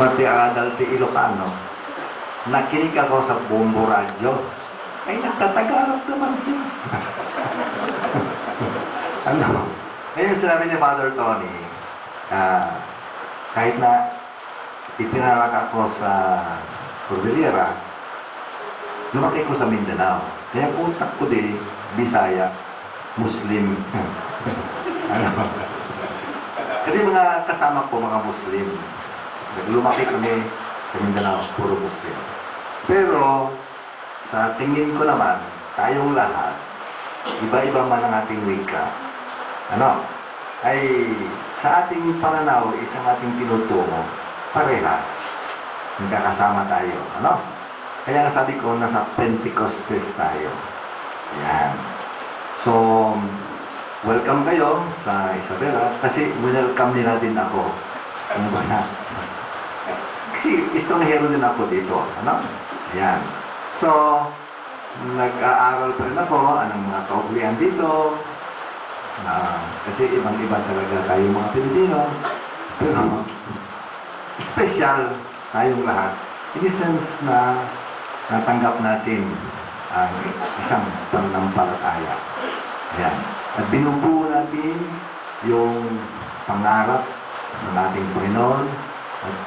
Mati Adal ti Ilocano, nakinig ako sa Bombo Radio, ay nagtatagalog naman siya. Ano? Ngayon sinabi ni Father Tony, kahit na ipinarak ako sa Cordillera, lumaki ko sa Mindanao. Kaya utak ko din, Bisaya, Muslim. Ano? Kasi mga kasama ko, mga Muslim. Lumaki kami sa Mindanao, puro Muslim. Pero, sa tingin ko naman, tayong lahat, iba-iba man ang ating wika, ano, ay sa ating pananaw, isang ating tinutungo, parehas. Nagkakasama tayo, ano? Kaya nga sabi ko, nasa Pentecostes tayo. Yan. So, welcome kayo sa Isabela, kasi welcome nila din ako. Ano ba na? Kasi istonghero din ako dito, ano? Yan. So, nag-aaral pa rin ako, anong mga kaugalian dito. Kasi ibang-iba talaga tayo mga Pilipino. Pero, special tayong lahat. In the sense na natanggap natin ang isang pananampalataya. Ayan. At binubuo natin yung pangarap ng ating Panginoon. At